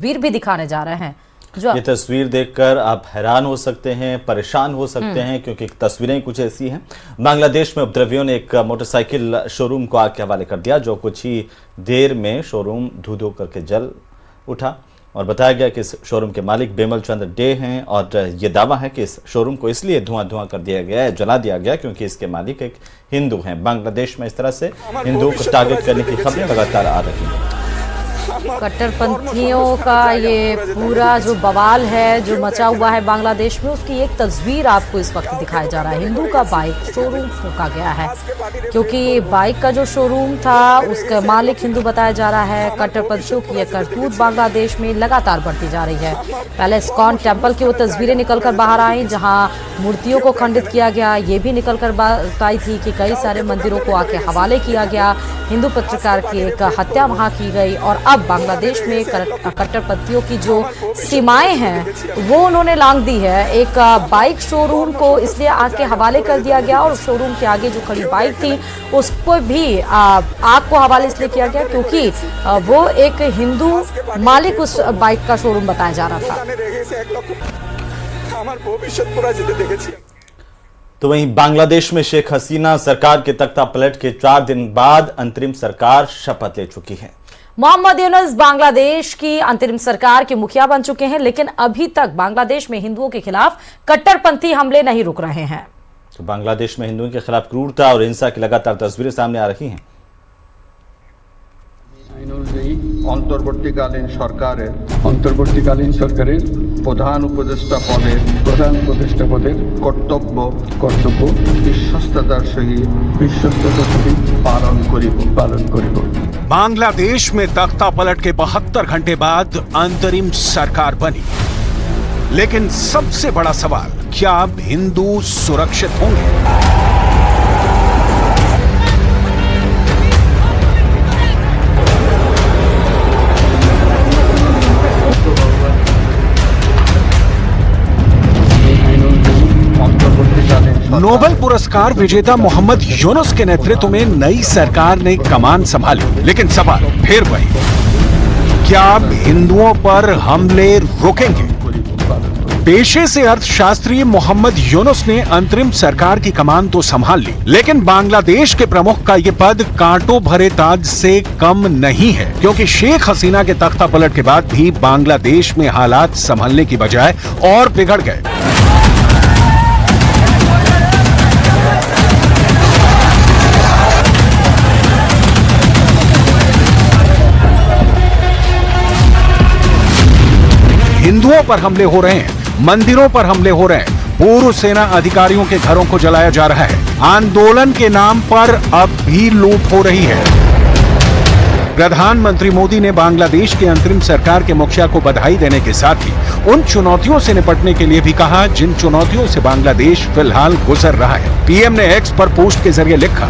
वीर भी दिखाने जा रहे हैं। जो ये तस्वीर देखकर आप हैरान हो सकते हैं, परेशान हो सकते हैं, क्योंकि तस्वीरें कुछ ऐसी हैं। बांग्लादेश में उपद्रवियों ने एक मोटरसाइकिल शोरूम को आग के हवाले कर दिया, जो कुछ ही देर में शोरूम धू-धू करके जल उठा और बताया गया कि इस शोरूम के मालिक बेमल चंद्र डे हैं और ये दावा है कि इस शोरूम को इसलिए धुआं कर दिया गया है, जला दिया गया, क्योंकि इसके मालिक एक हिंदू हैं। बांग्लादेश में इस तरह से हिंदुओं को टारगेट करने की खबरें लगातार आ रही हैं। कट्टरपंथियों का ये पूरा जो बवाल है जो मचा हुआ है बांग्लादेश में, उसकी एक तस्वीर आपको इस वक्त दिखाया जा रहा है। हिंदू का बाइक शोरूम फूंका गया है, क्योंकि बाइक का जो शोरूम था उसका मालिक हिंदू बताया जा रहा है। कट्टरपंथियों की यह करतूत बांग्लादेश में लगातार बढ़ती जा रही है। पहले इस्कॉन टेम्पल की वो तस्वीरें निकलकर बाहर आई जहाँ मूर्तियों को खंडित किया गया। ये भी निकलकर बताई थी कि कई सारे मंदिरों को आके हवाले किया गया। हिंदू पत्रकार की एक हत्या वहाँ की गई और अब बांग्लादेश में कट्टरपंथियों की जो सीमाएं हैं वो उन्होंने लांघ दी है। एक बाइक शोरूम को इसलिए आग के हवाले कर दिया गया और शोरूम के आगे जो खड़ी बाइक थी उसको भी आग को हवाले इसलिए किया गया क्योंकि वो एक हिंदू मालिक उस बाइक का शोरूम बताया जा रहा था। तो वहीं बांग्लादेश में शेख हसीना सरकार के तख्ता पलट के 4 दिन बाद अंतरिम सरकार शपथ ले चुकी है। मोहम्मद यूनुस बांग्लादेश की अंतरिम सरकार के मुखिया बन चुके हैं, लेकिन अभी तक बांग्लादेश में हिंदुओं के खिलाफ कट्टरपंथी हमले नहीं रुक रहे हैं। तो बांग्लादेश में हिंदुओं के खिलाफ क्रूरता और हिंसा की लगातार तस्वीरें सामने आ रही हैं। অন্তর্বর্তীকালীন সরকারের প্রধান উপদেষ্টা পদের কর্তব্য বিশ্বস্ততার সহিত পালন করিব। बांग्लादेश में तख्ता पलट के 72 घंटे बाद अंतरिम सरकार बनी, लेकिन सबसे बड़ा सवाल, क्या अब हिंदू सुरक्षित होंगे? नोबेल पुरस्कार विजेता मोहम्मद यूनुस के नेतृत्व में नई सरकार ने कमान संभाली, लेकिन सवाल फिर वही, क्या अब हिंदुओं पर हमले रुकेंगे? पेशे से अर्थशास्त्री मोहम्मद यूनुस ने अंतरिम सरकार की कमान तो संभाल ली, लेकिन बांग्लादेश के प्रमुख का ये पद कांटों भरे ताज से कम नहीं है, क्योंकि शेख हसीना के तख्ता पलट के बाद भी बांग्लादेश में हालात संभलने की बजाय और बिगड़ गए। हिंदुओं पर हमले हो रहे हैं, मंदिरों पर हमले हो रहे हैं, पूर्व सेना अधिकारियों के घरों को जलाया जा रहा है, आंदोलन के नाम पर अब भी लूट हो रही है। प्रधानमंत्री मोदी ने बांग्लादेश के अंतरिम सरकार के मुखिया को बधाई देने के साथ ही उन चुनौतियों से निपटने के लिए भी कहा जिन चुनौतियों से बांग्लादेश फिलहाल गुजर रहा है। पीएम ने एक्स पर पोस्ट के जरिए लिखा,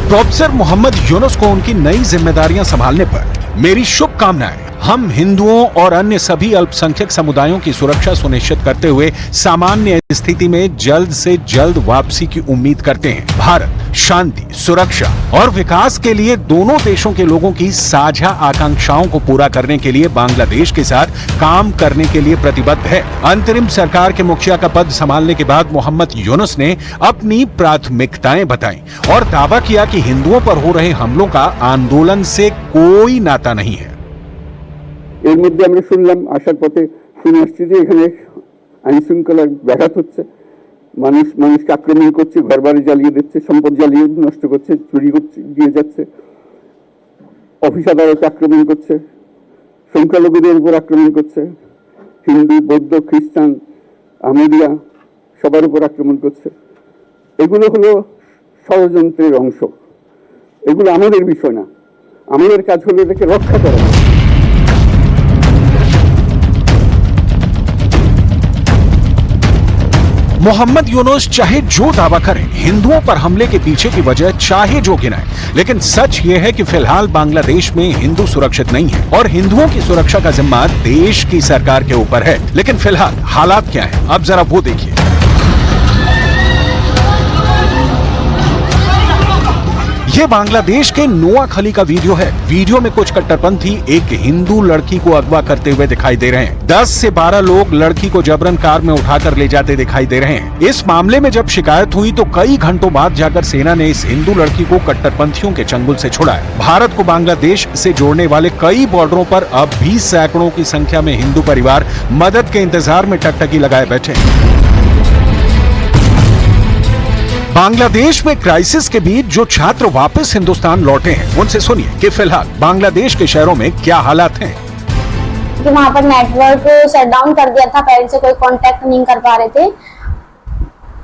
प्रोफेसर मोहम्मद यूनुस को उनकी नई जिम्मेदारियां संभालने पर मेरी शुभकामनाएं। हम हिंदुओं और अन्य सभी अल्पसंख्यक समुदायों की सुरक्षा सुनिश्चित करते हुए सामान्य स्थिति में जल्द से जल्द वापसी की उम्मीद करते हैं। भारत शांति, सुरक्षा और विकास के लिए दोनों देशों के लोगों की साझा आकांक्षाओं को पूरा करने के लिए बांग्लादेश के साथ काम करने के लिए प्रतिबद्ध है। अंतरिम सरकार के मुखिया का पद संभालने के बाद मोहम्मद यूनुस ने अपनी प्राथमिकताएं बताई और दावा किया कि हिंदुओं पर हो रहे हमलों का आंदोलन से कोई नाता नहीं है। এর মধ্যে আমরা শুনলাম আসার পথে শুনে আসছি যে এখানে আইন শৃঙ্খলার ব্যাঘাত হচ্ছে, মানুষকে আক্রমণ করছে, ঘরবাড়ি জ্বালিয়ে দিচ্ছে, সম্পদ জ্বালিয়ে নষ্ট করছে, চুরি করছে, দিয়ে যাচ্ছে, অফিস আদালতে আক্রমণ করছে, সংখ্যালঘুদের উপর আক্রমণ করছে, হিন্দু, বৌদ্ধ, খ্রিস্টান, আহমদিয়া সবার উপর আক্রমণ করছে। এগুলো হলো ষড়যন্ত্রের অংশ। এগুলো আমাদের বিষয় না, আমাদের কাজ হলো এটাকে রক্ষা করা। मोहम्मद यूनुस चाहे जो दावा करें, हिंदुओं पर हमले के पीछे की वजह चाहे जो गिनाए, लेकिन सच ये है कि फिलहाल बांग्लादेश में हिंदू सुरक्षित नहीं है और हिंदुओं की सुरक्षा का जिम्मा देश की सरकार के ऊपर है। लेकिन फिलहाल हालात क्या हैं, अब जरा वो देखिए। ये बांग्लादेश के नोआखली का वीडियो है। वीडियो में कुछ कट्टरपंथी एक हिंदू लड़की को अगवा करते हुए दिखाई दे रहे हैं। 10 से 12 लोग लड़की को जबरन कार में उठाकर ले जाते दिखाई दे रहे हैं। इस मामले में जब शिकायत हुई तो कई घंटों बाद जाकर सेना ने इस हिंदू लड़की को कट्टरपंथियों के चंगुल से छुड़ाया। भारत को बांग्लादेश से जोड़ने वाले कई बॉर्डरों पर अब भी सैकड़ों की संख्या में हिंदू परिवार मदद के इंतजार में टकटकी लगाए बैठे हैं। बांग्लादेश में क्राइसिस के बीच जो छात्र वापस हिंदुस्तान लौटे हैं उनसे सुनिए कि फिलहाल बांग्लादेश के शहरों में क्या हालात हैं। कि वहाँ पर नेटवर्क शट डाउन कर दिया था, पेरेंट्स से कोई कांटेक्ट नहीं कर पा रहे थे,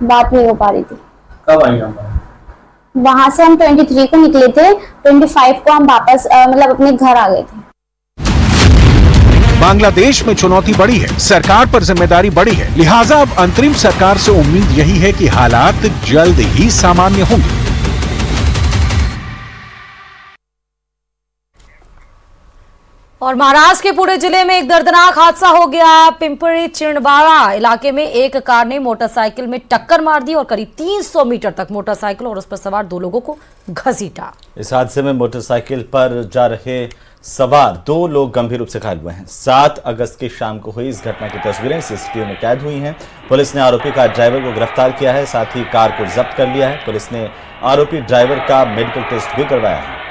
बात नहीं हो पा रही थी। कब आई हम? वहाँ से हम 23 को निकले थे, 25 को हम वापस मतलब अपने घर आ गए थे। बांग्लादेश में चुनौती बड़ी है, सरकार पर जिम्मेदारी बड़ी है, लिहाजा अब अंतरिम सरकार से उम्मीद यही है कि हालात जल्द ही सामान्य होंगे। और महाराष्ट्र के पुणे जिले में एक दर्दनाक हादसा हो गया। पिंपरी चिंचवाड़ा इलाके में एक कार ने मोटरसाइकिल में टक्कर मार दी और करीब 300 मीटर तक मोटरसाइकिल और उस पर सवार 2 लोगों को घसीटा। इस हादसे में मोटरसाइकिल पर जा रहे सवार 2 लोग गंभीर रूप से घायल हुए हैं। 7 अगस्त की शाम को हुई इस घटना की तस्वीरें सीसीटीवी में कैद हुई हैं। पुलिस ने आरोपी कार ड्राइवर को गिरफ्तार किया है, साथ ही कार को जब्त कर लिया है। पुलिस ने आरोपी ड्राइवर का मेडिकल टेस्ट भी करवाया है।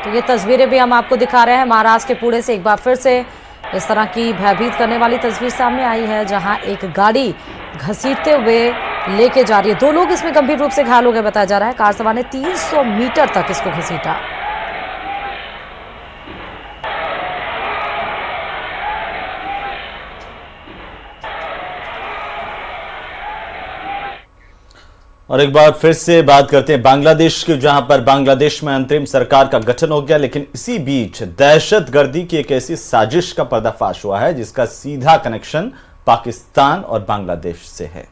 तो ये तस्वीरें भी हम आपको दिखा रहे हैं। महाराष्ट्र के पुणे से एक बार फिर से इस तरह की भयभीत करने वाली तस्वीर सामने आई है, जहां एक गाड़ी घसीटते हुए लेके जा रही है। 2 लोग इसमें गंभीर रूप से घायल हो गए बताया जा रहा है। कार सवार ने 300 मीटर तक इसको घसीटा। और एक बार फिर से बात करते हैं बांग्लादेश की, जहां पर बांग्लादेश में अंतरिम सरकार का गठन हो गया, लेकिन इसी बीच दहशतगर्दी की एक ऐसी साजिश का पर्दाफाश हुआ है जिसका सीधा कनेक्शन पाकिस्तान और बांग्लादेश से है।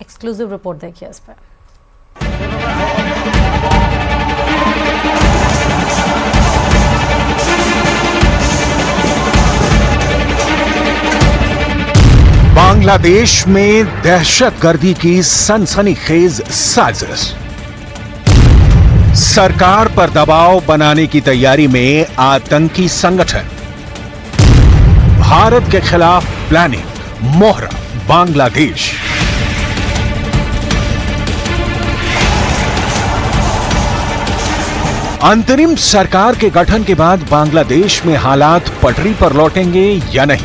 एक्सक्लूसिव रिपोर्ट देखिए इस पर। बांग्लादेश में दहशतगर्दी की सनसनीखेज साजिश। सरकार पर दबाव बनाने की तैयारी में आतंकी संगठन। भारत के खिलाफ प्लानिंग, मोहरा बांग्लादेश। अंतरिम सरकार के गठन के बाद बांग्लादेश में हालात पटरी पर लौटेंगे या नहीं,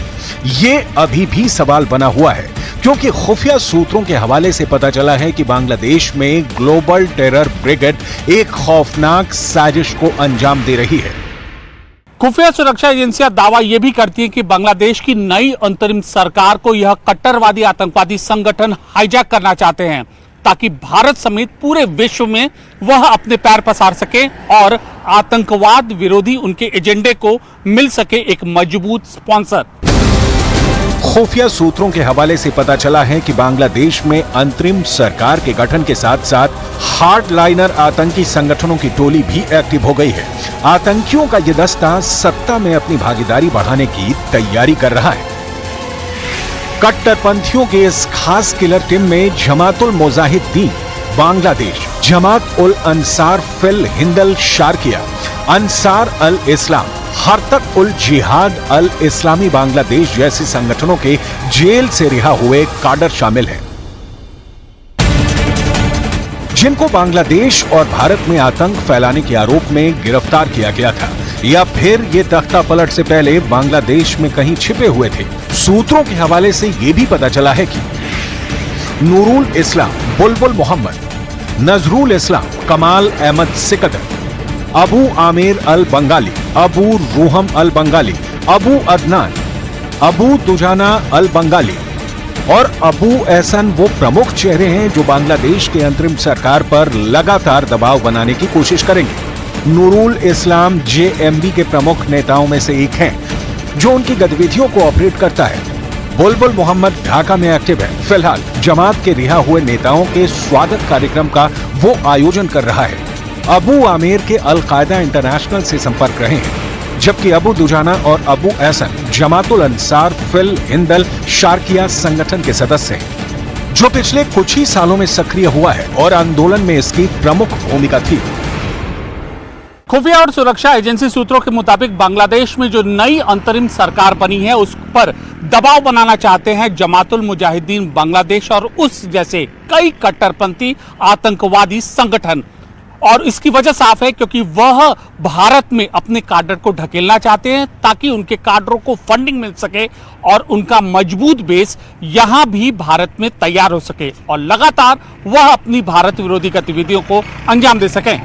ये अभी भी सवाल बना हुआ है, क्योंकि खुफिया सूत्रों के हवाले से पता चला है कि बांग्लादेश में ग्लोबल टेरर ब्रिगेड एक खौफनाक साजिश को अंजाम दे रही है। खुफिया सुरक्षा एजेंसियां दावा यह भी करती हैं कि बांग्लादेश की नई अंतरिम सरकार को यह कट्टरवादी आतंकवादी संगठन हाईजैक करना चाहते हैं, ताकि भारत समेत पूरे विश्व में वह अपने पैर पसार सके और आतंकवाद विरोधी उनके एजेंडे को मिल सके एक मजबूत स्पॉन्सर। खुफिया सूत्रों के हवाले से पता चला है कि बांग्लादेश में अंतरिम सरकार के गठन के साथ साथ हार्डलाइनर आतंकी संगठनों की टोली भी एक्टिव हो गई है। आतंकियों का यह दस्ता सत्ता में अपनी भागीदारी बढ़ाने की तैयारी कर रहा है। कट्टरपंथियों के इस खास किलर टीम में जमातुल मुजाहिदीन बांग्लादेश, जमात उल अंसार फिल हिंदल शारकिया, अंसार अल इस्लाम, हरतक उल जिहाद अल इस्लामी बांग्लादेश जैसे संगठनों के जेल से रिहा हुए काडर शामिल हैं, जिनको बांग्लादेश और भारत में आतंक फैलाने के आरोप में गिरफ्तार किया गया था, या फिर ये तख्ता पलट से पहले बांग्लादेश में कहीं छिपे हुए थे। सूत्रों के हवाले से यह भी पता चला है कि नूरुल इस्लाम बुलबुल मोहम्मद, नजरुल इस्लाम कमाल अहमद सिकदर, अबू आमिर अल बंगाली, अबू रूहम अल बंगाली, अबू अदनान, अबू दुजाना अल बंगाली और अबू एहसन वो प्रमुख चेहरे हैं जो बांग्लादेश के अंतरिम सरकार पर लगातार दबाव बनाने की कोशिश करेंगे। नूरुल इस्लाम जेएमबी के प्रमुख नेताओं में से एक हैं, जो उनकी गतिविधियों को ऑपरेट करता है। बुलबुल मोहम्मद ढाका में एक्टिव है। फिलहाल जमात के रिहा हुए नेताओं के स्वागत कार्यक्रम का वो आयोजन कर रहा है। अबू आमिर के अल कायदा इंटरनेशनल से संपर्क रहे हैं, जबकि अबू दुजाना और अबू एहसन जमातुल अंसार फिल हिंदल शारकिया संगठन के सदस्य हैं, जो पिछले कुछ ही सालों में सक्रिय हुआ है और आंदोलन में इसकी प्रमुख भूमिका थी। खुफिया और सुरक्षा एजेंसी सूत्रों के मुताबिक बांग्लादेश में जो नई अंतरिम सरकार बनी है उस पर दबाव बनाना चाहते हैं जमातुल मुजाहिदीन बांग्लादेश और उस जैसे कई कट्टरपंथी आतंकवादी संगठन। और इसकी वजह साफ है क्योंकि वह भारत में अपने काडर को ढकेलना चाहते हैं ताकि उनके काडरों को फंडिंग मिल सके और उनका मजबूत बेस यहां भी भारत में तैयार हो सके और लगातार वह अपनी भारत विरोधी गतिविधियों को अंजाम दे सकें।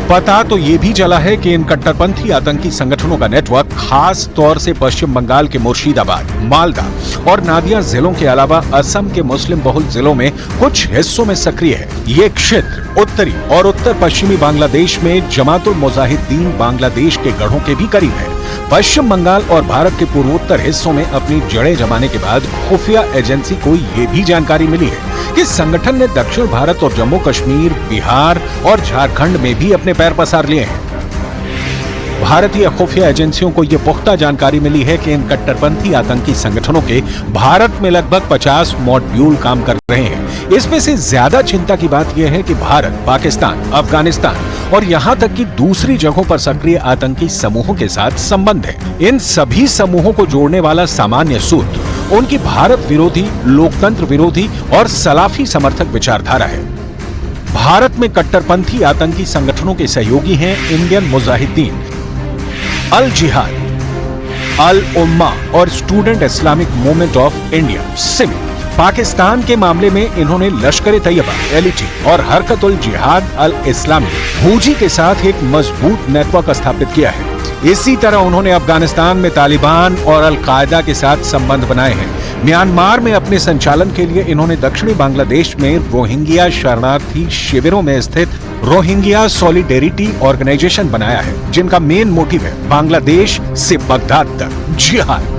पता तो ये भी चला है कि इन कट्टरपंथी आतंकी संगठनों का नेटवर्क खास तौर से पश्चिम बंगाल के मुर्शिदाबाद, मालदा और नादिया जिलों के अलावा असम के मुस्लिम बहुल जिलों में कुछ हिस्सों में सक्रिय है। ये क्षेत्र उत्तरी और उत्तर पश्चिमी बांग्लादेश में जमातुल मुजाहिदीन बांग्लादेश के गढ़ों के भी करीब है। पश्चिम बंगाल और भारत के पूर्वोत्तर हिस्सों में अपनी जड़ें जमाने के बाद खुफिया एजेंसी को ये भी जानकारी मिली है कि संगठन ने दक्षिण भारत और जम्मू कश्मीर, बिहार और झारखंड में भी अपने पैर पसार लिए हैं। भारतीय खुफिया एजेंसियों को यह पुख्ता जानकारी मिली है कि इन कट्टरपंथी आतंकी संगठनों के भारत में लगभग 50 मॉड्यूल काम कर रहे हैं। इसमें से ज्यादा चिंता की बात यह है कि भारत, पाकिस्तान, अफगानिस्तान और यहां तक कि दूसरी जगहों पर सक्रिय आतंकी समूहों के साथ संबंध है। इन सभी समूहों को जोड़ने वाला सामान्य सूत्र उनकी भारत विरोधी, लोकतंत्र विरोधी और सलाफी समर्थक विचारधारा है। भारत में कट्टरपंथी आतंकी संगठनों के सहयोगी हैं इंडियन मुजाहिदीन, अल जिहाद, अल उम्मा और student Islamic movement of India Simi. Pakistan के मामले में इन्होंने लश्कर तैयबा, एलिटी और हरकतुल जिहाद अल इस्लामी हूजी के साथ एक मजबूत नेटवर्क स्थापित किया है। इसी तरह उन्होंने अफगानिस्तान में तालिबान और अल कायदा के साथ संबंध बनाए हैं। म्यांमार में अपने संचालन के लिए इन्होंने दक्षिणी बांग्लादेश में रोहिंग्या शरणार्थी शिविरों में स्थित रोहिंग्या सॉलिडेरिटी ऑर्गेनाइजेशन बनाया है, जिनका मेन मोटिव है बांग्लादेश से बगदाद तक जिहाद।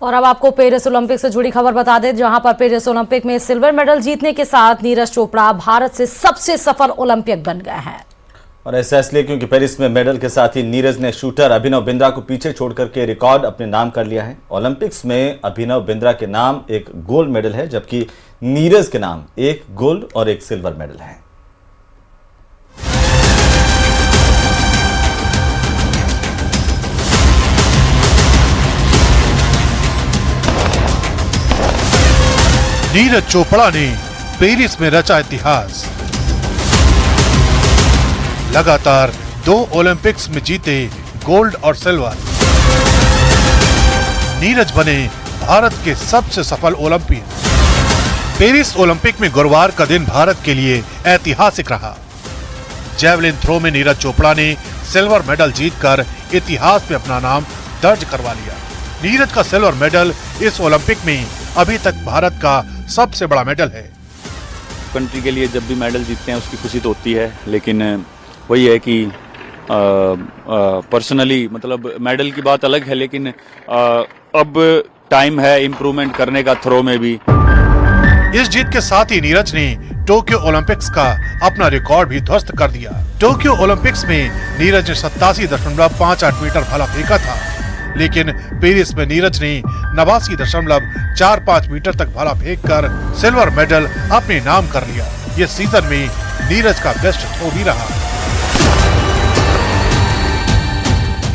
और अब आपको पेरिस ओलंपिक से जुड़ी खबर बता दें, जहां पर पेरिस ओलंपिक में सिल्वर मेडल जीतने के साथ नीरज चोपड़ा भारत से सबसे सफल ओलंपिक बन गए हैं। और ऐसा इसलिए क्योंकि पेरिस में मेडल के साथ ही नीरज ने शूटर अभिनव बिंद्रा को पीछे छोड़कर के रिकॉर्ड अपने नाम कर लिया है। ओलंपिक्स में अभिनव बिंद्रा के नाम एक गोल्ड मेडल है, जबकि नीरज के नाम एक गोल्ड और एक सिल्वर मेडल है। नीरज चोपड़ा ने पेरिस में रचा इतिहास। लगातार 2 ओलंपिक्स में जीते गोल्ड और सिल्वर। नीरज बने भारत के सबसे सफल ओलंपियन। पेरिस ओलंपिक में गुरुवार का दिन भारत के लिए ऐतिहासिक रहा। जैवलिन थ्रो में नीरज चोपड़ा ने सिल्वर मेडल जीतकर इतिहास में अपना नाम दर्ज करवा लिया। नीरज का सिल्वर मेडल इस ओलंपिक में अभी तक भारत का सबसे बड़ा मेडल है। कंट्री के लिए जब भी मेडल जीतते हैं उसकी खुशी तो होती है, लेकिन वही है कि पर्सनली मतलब मेडल की बात अलग है, लेकिन अब टाइम है इम्प्रूवमेंट करने का थ्रो में भी। इस जीत के साथ ही नीरज ने टोक्यो ओलंपिक्स का अपना रिकॉर्ड भी ध्वस्त कर दिया। टोक्यो ओलंपिक्स में नीरज ने 87.58 मीटर भाला फेंका था, लेकिन पेरिस में नीरज ने 89.45 मीटर तक भाला फेंककर सिल्वर मेडल अपने नाम कर लिया। ये सीजन में नीरज का बेस्ट थ्रो भी रहा।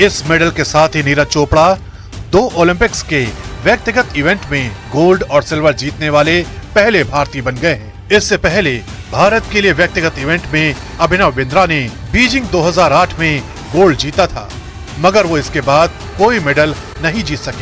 इस मेडल के साथ ही नीरज चोपड़ा 2 ओलंपिक्स के व्यक्तिगत इवेंट में गोल्ड और सिल्वर जीतने वाले पहले भारतीय बन गए हैं। इससे पहले भारत के लिए व्यक्तिगत इवेंट में अभिनव बिंद्रा ने बीजिंग 2008 में गोल्ड जीता था, मगर वो इसके बाद कोई मेडल नहीं जीत सके।